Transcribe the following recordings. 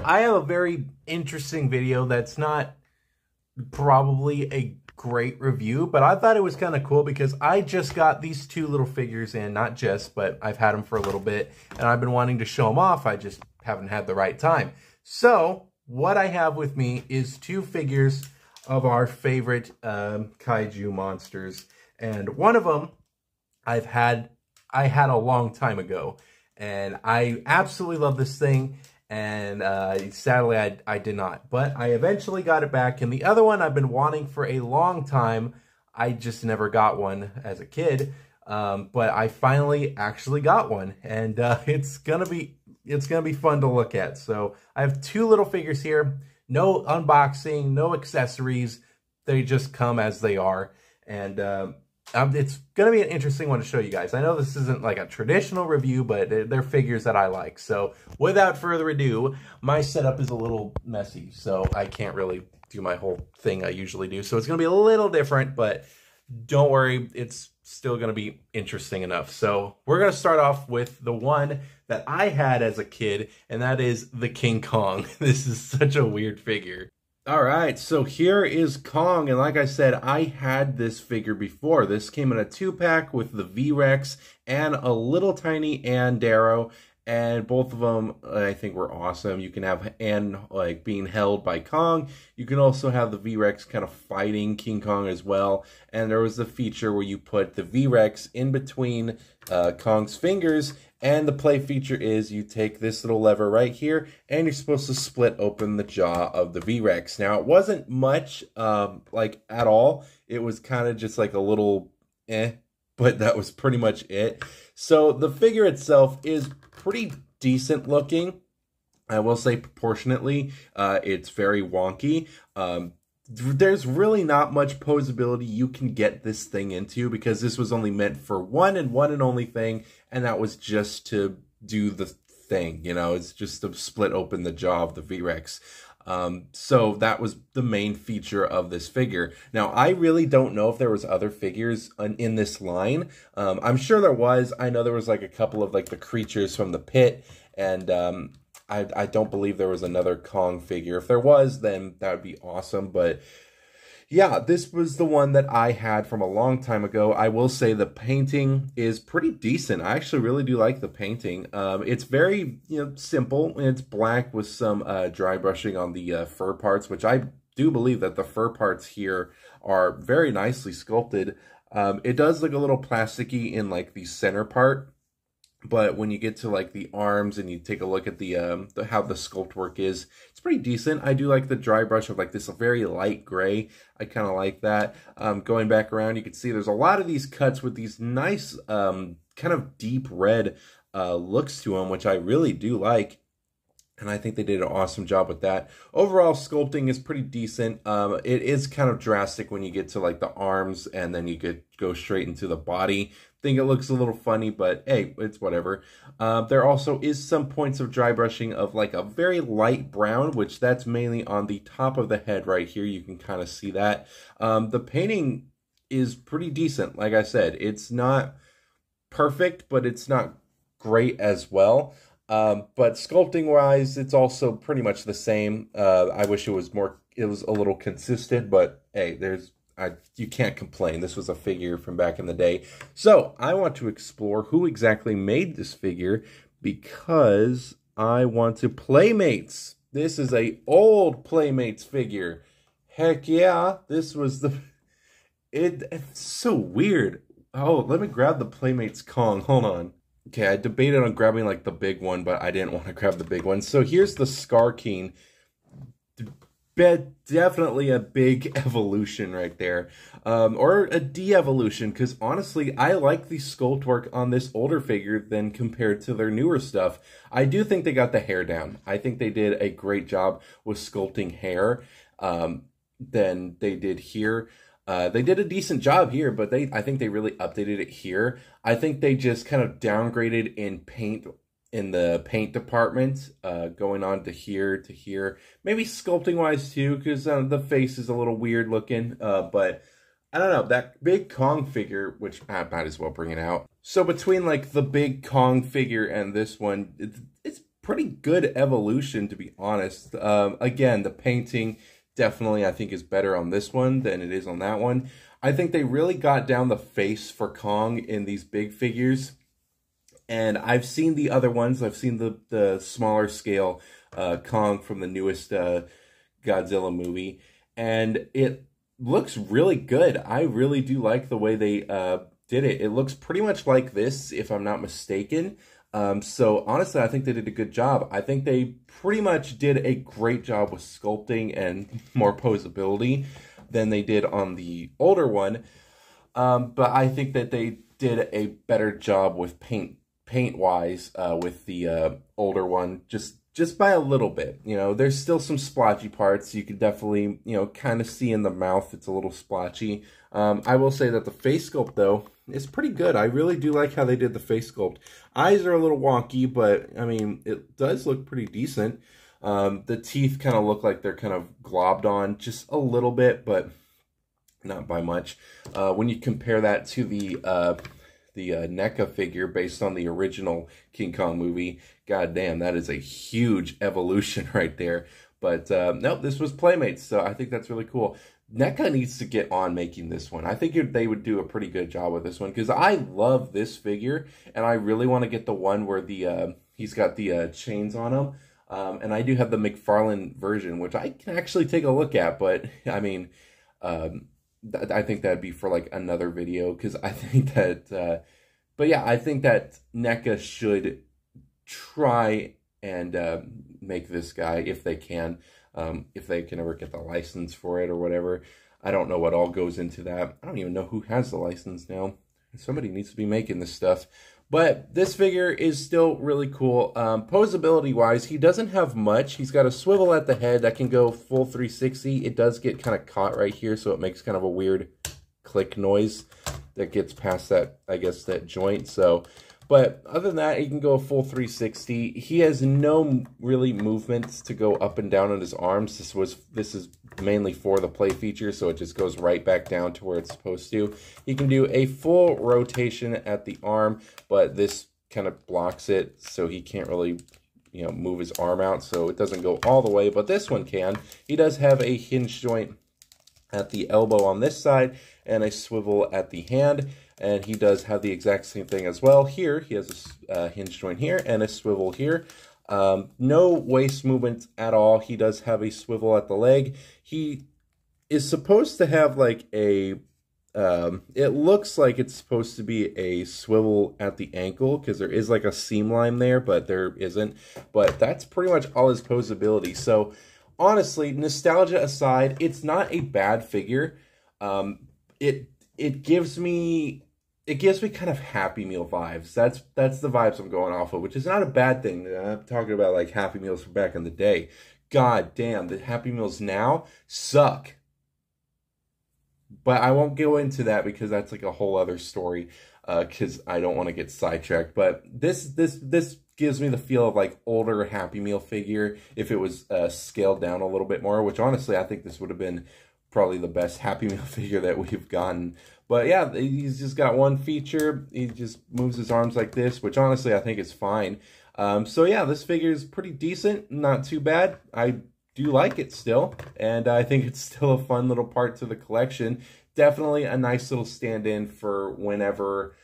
I have a very interesting video that's not probably a great review, but I thought it was kind of cool because I just got these two little figures in, not just, but I've had them for a little bit, and I've been wanting to show them off. I just haven't had the right time. So what I have with me is two figures of our favorite kaiju monsters, and one of them I had a long time ago, and I absolutely love this thing. And sadly, I did not. But I eventually got it back. And the other one I've been wanting for a long time. I just never got one as a kid. But I finally actually got one. And it's gonna be fun to look at. So I have two little figures here. No unboxing, no accessories. They just come as they are. And it's going to be an interesting one to show you guys. I know this isn't like a traditional review, but they're figures that I like. So without further ado, my setup is a little messy, so I can't really do my whole thing I usually do. So it's going to be a little different, but don't worry, it's still going to be interesting enough. So we're going to start off with the one that I had as a kid, and that is the King Kong. This is such a weird figure. All right, so here is Kong, and like I said, I had this figure before. This came in a 2-pack with the V-Rex and a little tiny Ann Darrow, and both of them I think were awesome. You can have Ann like being held by Kong. You can also have the V-Rex kind of fighting King Kong as well, and there was the feature where you put the V-Rex in between Kong's fingers. And the play feature is you take this little lever right here, and you're supposed to split open the jaw of the V-Rex. Now, it wasn't much, like, at all. It was kind of just like a little but that was pretty much it. So the figure itself is pretty decent looking. I will say proportionately, it's very wonky. There's really not much posability you can get this thing into because this was only meant for one and only thing, and that was just to do the thing, you know, it's just to split open the jaw of the V-Rex. So that was the main feature of this figure. Now, I really don't know if there was other figures in this line. I'm sure there was. I know there was like a couple of like the creatures from the pit, and I don't believe there was another Kong figure. If there was, then that would be awesome. But yeah, this was the one that I had from a long time ago. I will say the painting is pretty decent. I actually really do like the painting. It's very, simple. It's black with some dry brushing on the fur parts, which I do believe that the fur parts here are very nicely sculpted. It does look a little plasticky in like the center part. But when you get to like the arms and you take a look at the how the sculpt work is, it's pretty decent. I do like the dry brush of like this very light gray. I kind of like that. Going back around, you can see there's a lot of these cuts with these nice kind of deep red looks to them, which I really do like. And I think they did an awesome job with that. Overall, sculpting is pretty decent. It is kind of drastic when you get to like the arms and then you could go straight into the body. I think it looks a little funny, but hey, it's whatever. There also is some points of dry brushing of like a very light brown, which that's mainly on the top of the head right here. You can kind of see that. The painting is pretty decent. Like I said, it's not perfect, but it's not great as well. But sculpting wise, it's also pretty much the same. I wish it was a little consistent, but hey, you can't complain. This was a figure from back in the day. So I want to explore who exactly made this figure because I want to Playmates. This is a old Playmates figure. Heck yeah, this was it's so weird. Oh, let me grab the Playmates Kong. Hold on. Okay, I debated on grabbing like the big one, but I didn't want to grab the big one. So here's the Scar King. Definitely a big evolution right there. Or a de-evolution, because honestly, I like the sculpt work on this older figure than compared to their newer stuff. I do think they got the hair down. I think they did a great job with sculpting hair than they did here. They did a decent job here, but I think they really updated it here. I think they just kind of downgraded in the paint department, going on to here to here. Maybe sculpting wise too, because the face is a little weird looking. But I don't know, that big Kong figure, which I might as well bring it out. So between like the big Kong figure and this one, it's pretty good evolution, to be honest. Again, the painting definitely, I think, is better on this one than it is on that one. I think they really got down the face for Kong in these big figures. And I've seen the other ones. I've seen the smaller scale Kong from the newest Godzilla movie. And it looks really good. I really do like the way they did it. It looks pretty much like this, if I'm not mistaken. So honestly, I think they did a good job. I think they pretty much did a great job with sculpting and more posability than they did on the older one. But I think that they did a better job with paint-wise with the older one, just by a little bit. You know, there's still some splotchy parts. You can definitely, you know, kind of see in the mouth it's a little splotchy. I will say that the face sculpt, though, is pretty good. I really do like how they did the face sculpt. Eyes are a little wonky, but, I mean, it does look pretty decent. The teeth kind of look like they're kind of globbed on just a little bit, but not by much. When you compare that to the NECA figure based on the original King Kong movie, god damn, that is a huge evolution right there. But nope, this was Playmates, so I think that's really cool. NECA needs to get on making this one. I think they would do a pretty good job with this one, because I love this figure, and I really want to get the one where he's got the chains on him. And I do have the McFarlane version, which I can actually take a look at, but I mean, I think that'd be for like another video, because I think that, but yeah, I think that NECA should try and make this guy if they can ever get the license for it or whatever. I don't know what all goes into that. I don't even know who has the license now. Somebody needs to be making this stuff. But this figure is still really cool. Posability-wise, he doesn't have much. He's got a swivel at the head that can go full 360. It does get kind of caught right here, so it makes kind of a weird click noise that gets past that, I guess, that joint. So, but other than that, he can go full 360. He has no really movements to go up and down on his arms. This is mainly for the play feature, so it just goes right back down to where it's supposed to. He can do a full rotation at the arm, but this kind of blocks it, so he can't really, you know, move his arm out, so it doesn't go all the way, but this one can. He does have a hinge joint at the elbow on this side and a swivel at the hand, and he does have the exact same thing as well. Here, he has a hinge joint here and a swivel here. No waist movement at all. He does have a swivel at the leg. He is supposed to have like a, it looks like it's supposed to be a swivel at the ankle, because there is like a seam line there, but there isn't. But that's pretty much all his posability. So honestly, nostalgia aside, it's not a bad figure. It gives me kind of Happy Meal vibes. That's the vibes I'm going off of, which is not a bad thing. I'm talking about like Happy Meals from back in the day. God damn, the Happy Meals now suck. But I won't go into that because that's like a whole other story, because I don't want to get sidetracked. But this gives me the feel of like older Happy Meal figure if it was scaled down a little bit more, which honestly I think this would have been probably the best Happy Meal figure that we've gotten. But yeah, he's just got one feature. He just moves his arms like this, which honestly I think is fine. So yeah, this figure is pretty decent, not too bad. I do like it still, and I think it's still a fun little part to the collection. Definitely a nice little stand-in for whenever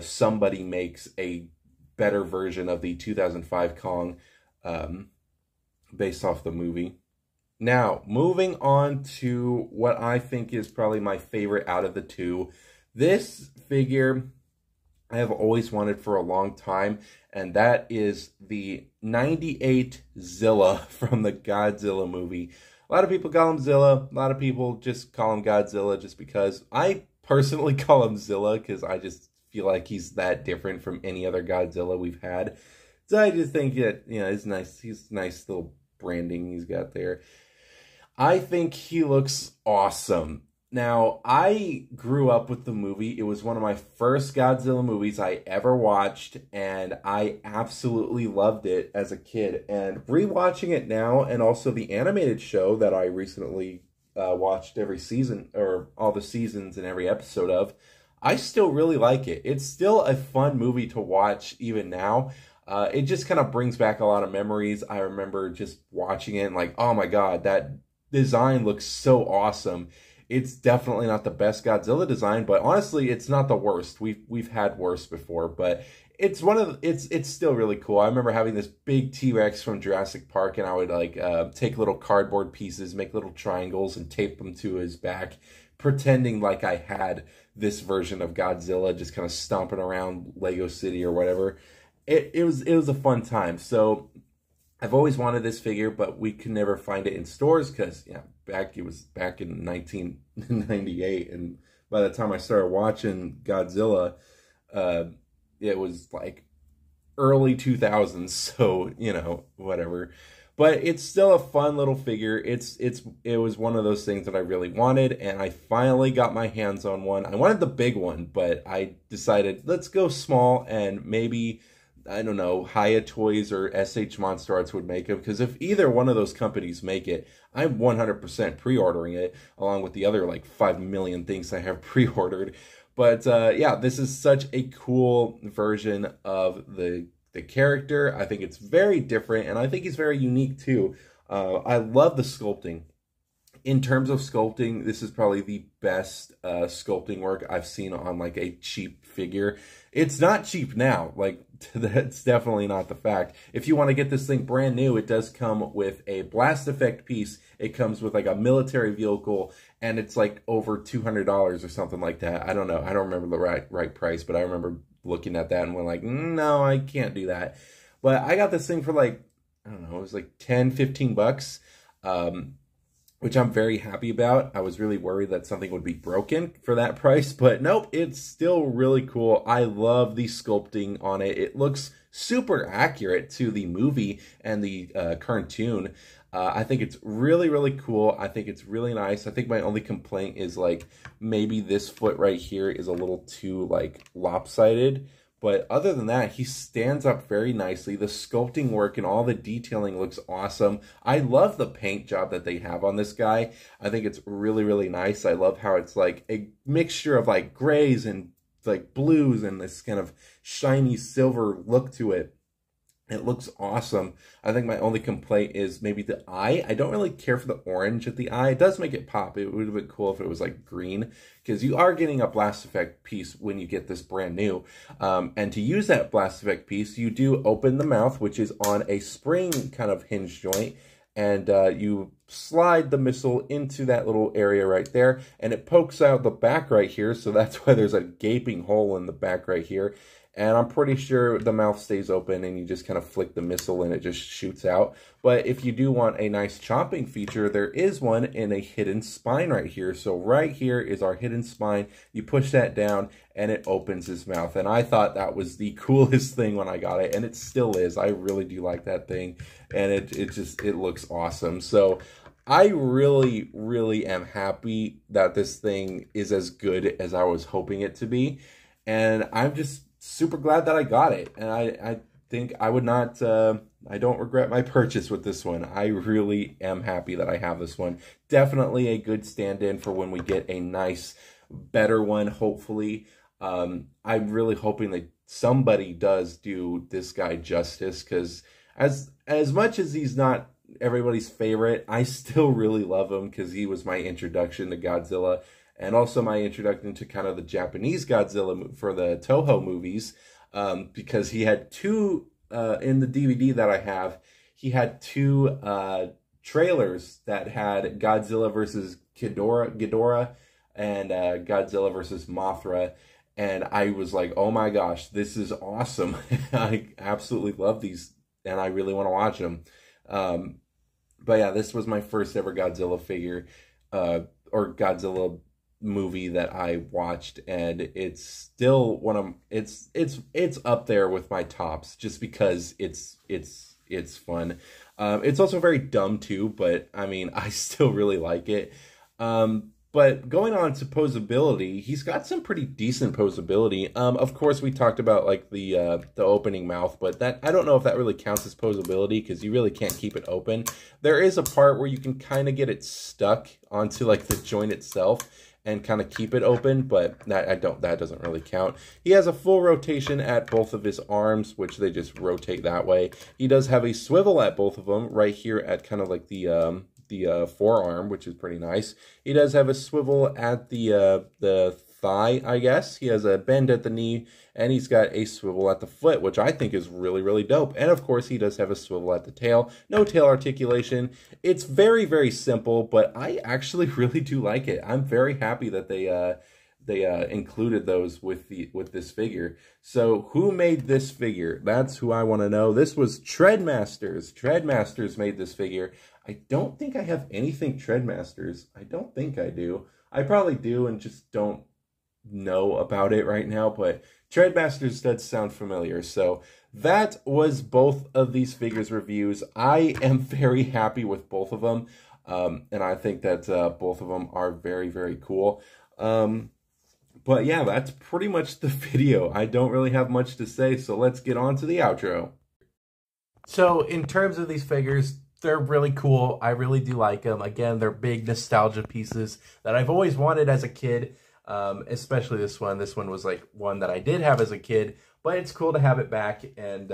somebody makes a better version of the 2005 Kong based off the movie. Now, moving on to what I think is probably my favorite out of the two. This figure I have always wanted for a long time, and that is the 98 Zilla from the Godzilla movie. A lot of people call him Zilla. A lot of people just call him Godzilla just because. I personally call him Zilla because I just feel like he's that different from any other Godzilla we've had. So I just think that, you know, it's nice. He's nice little branding he's got there. I think he looks awesome. Now, I grew up with the movie. It was one of my first Godzilla movies I ever watched, and I absolutely loved it as a kid. And rewatching it now, and also the animated show that I recently watched every season, or all the seasons and every episode of, I still really like it. It's still a fun movie to watch even now. It just kind of brings back a lot of memories. I remember just watching it and like, oh my God, that design looks so awesome. It's definitely not the best Godzilla design, but honestly, it's not the worst. We've had worse before, but it's it's still really cool. I remember having this big T-Rex from Jurassic Park, and I would like take little cardboard pieces, make little triangles, and tape them to his back, pretending like I had this version of Godzilla, just kind of stomping around Lego City or whatever. It was a fun time. So I've always wanted this figure, but we could never find it in stores because it was back in 1998, and by the time I started watching Godzilla, it was like early 2000s, so whatever. But it's still a fun little figure. It was one of those things that I really wanted, and I finally got my hands on one. I wanted the big one, but I decided let's go small, and maybe, I don't know, Haya Toys or SH Monster Arts would make them, because if either one of those companies make it, I'm 100% pre-ordering it, along with the other like 5 million things I have pre-ordered. But yeah, this is such a cool version of the character. I think it's very different, and I think he's very unique too. I love the sculpting. In terms of sculpting, this is probably the best sculpting work I've seen on like a cheap figure. It's not cheap now, like that's definitely not the fact. If you want to get this thing brand new, it does come with a blast effect piece. It comes with like a military vehicle, and it's like over $200 or something like that. I don't know. I don't remember the right price, but I remember looking at that and went like, no, I can't do that. But I got this thing for like, I don't know, it was like 10, 15 bucks. Which I'm very happy about. I was really worried that something would be broken for that price, but nope, it's still really cool. I love the sculpting on it. It looks super accurate to the movie and the cartoon. I think it's really, really cool. I think it's really nice. I think my only complaint is like maybe this foot right here is a little too like lopsided. But other than that, he stands up very nicely. The sculpting work and all the detailing looks awesome. I love the paint job that they have on this guy. I think it's really, really nice. I love how it's like a mixture of like grays and like blues and this kind of shiny silver look to it. It looks awesome. I think my only complaint is maybe the eye. I don't really care for the orange at the eye. It does make it pop. It would have been cool if it was like green, because you are getting a blast effect piece when you get this brand new. And to use that blast effect piece, you do open the mouth, which is on a spring kind of hinge joint, and you slide the missile into that little area right there, and it pokes out the back right here, so that's why there's a gaping hole in the back right here. And I'm pretty sure the mouth stays open and you just kind of flick the missile and it just shoots out. But if you do want a nice chomping feature, there is one in a hidden spine right here. So right here is our hidden spine. You push that down and it opens his mouth. And I thought that was the coolest thing when I got it. And it still is. I really do like that thing. And it looks awesome. So I really, really am happy that this thing is as good as I was hoping it to be. And I'm just super glad that I got it, and I think I would not, I don't regret my purchase with this one. I really am happy that I have this one. Definitely a good stand-in for when we get a nice, better one, hopefully. I'm really hoping that somebody does do this guy justice, because as much as he's not everybody's favorite, I still really love him, because he was my introduction to Godzilla. And also my introduction to kind of the Japanese Godzilla for the Toho movies, because he had two, in the DVD that I have, he had two trailers that had Godzilla versus Ghidorah and Godzilla versus Mothra. And I was like, oh my gosh, this is awesome. I absolutely love these, and I really want to watch them. But yeah, this was my first ever Godzilla figure, or Godzilla movie that I watched, and it's still one of it's up there with my tops, just because it's fun. It's also very dumb too, but I mean, I still really like it. But going on to posability, he's got some pretty decent posability. Of course, we talked about like the opening mouth, but that, I don't know if that really counts as posability, because you really can't keep it open. There is a part where you can kind of get it stuck onto like the joint itself, and kind of keep it open, but that doesn't really count. He has a full rotation at both of his arms, which they just rotate that way. He does have a swivel at both of them, right here at kind of like the forearm, which is pretty nice. He does have a swivel at the thigh, I guess. He has a bend at the knee, and he's got a swivel at the foot, which I think is really, really dope. And of course, he does have a swivel at the tail. No tail articulation. It's very, very simple, but I actually really do like it. I'm very happy that they included those with this figure. So who made this figure? That's who I want to know. This was Trendmasters. Trendmasters made this figure. I don't think I have anything Trendmasters. I don't think I do. I probably do and just don't know about it right now, but Trendmasters does sound familiar. So that was both of these figures reviews. I am very happy with both of them, and I think that both of them are very, very cool. But yeah, that's pretty much the video. I don't really have much to say, so let's get on to the outro. So in terms of these figures, they're really cool. I really do like them. Again, they're big nostalgia pieces that I've always wanted as a kid. Especially this one. This one was like one that I did have as a kid, but it's cool to have it back, and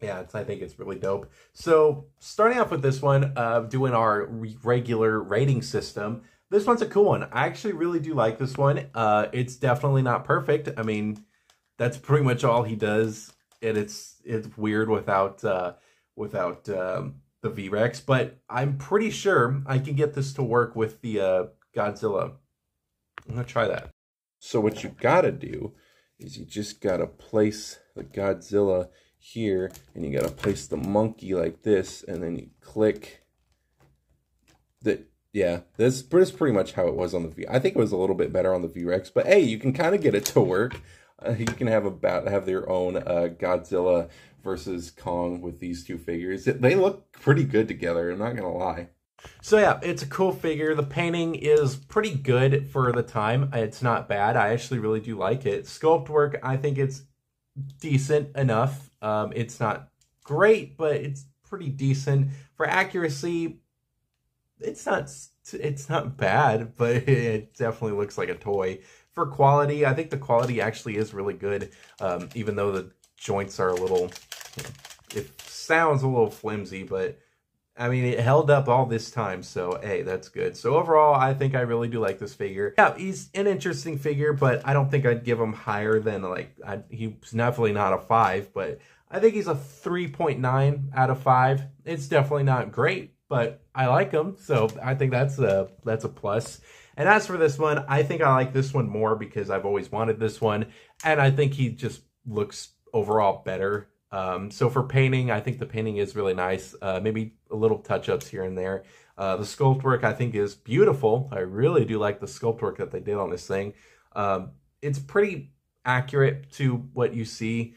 yeah, I think it's really dope. So starting off with this one, doing our regular rating system, this one's a cool one. I actually really do like this one. It's definitely not perfect. I mean, that's pretty much all he does, and it's weird without the V-Rex, but I'm pretty sure I can get this to work with the Godzilla. I'm going to try that. So what you got to do is you just got to place the Godzilla here, and you got to place the monkey like this, and then you click the... Yeah, this is pretty much how it was on the V. I think it was a little bit better on the V-Rex, but hey, you can kind of get it to work. You can have their own Godzilla versus Kong with these two figures. They look pretty good together, I'm not going to lie. So yeah, it's a cool figure. The painting is pretty good for the time. It's not bad. I actually really do like it. Sculpt work, I think it's decent enough. It's not great, but it's pretty decent. For accuracy, it's not bad, but it definitely looks like a toy. For quality, I think the quality actually is really good, even though the joints are a little, it sounds a little flimsy, but I mean, it held up all this time, so hey, that's good. So overall, I think I really do like this figure. Yeah, he's an interesting figure, but I don't think I'd give him higher than, like, he's definitely not a 5, but I think he's a 3.9 out of 5. It's definitely not great, but I like him, so I think that's a plus. And as for this one, I think I like this one more because I've always wanted this one, and I think he just looks overall better. So for painting, I think the painting is really nice. Maybe a little touch-ups here and there. The sculpt work, I think, is beautiful. I really do like the sculpt work that they did on this thing. It's pretty accurate to what you see,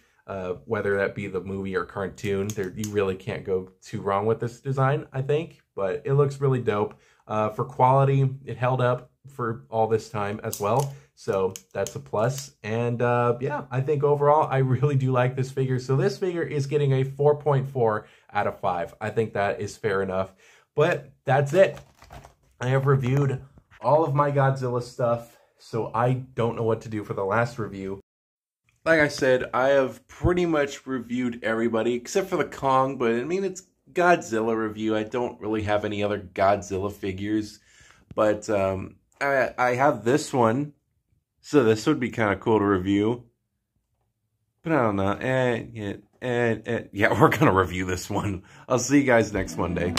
whether that be the movie or cartoon. You really can't go too wrong with this design, I think. But it looks really dope. For quality, it held up for all this time as well. So that's a plus. And yeah, I think overall, I really do like this figure. So this figure is getting a 4.4 out of 5. I think that is fair enough. But that's it. I have reviewed all of my Godzilla stuff, so I don't know what to do for the last review. Like I said, I have pretty much reviewed everybody except for the Kong, but I mean, it's Godzilla review. I don't really have any other Godzilla figures, but I have this one. So this would be kind of cool to review. But I don't know. Yeah, we're going to review this one. I'll see you guys next Monday.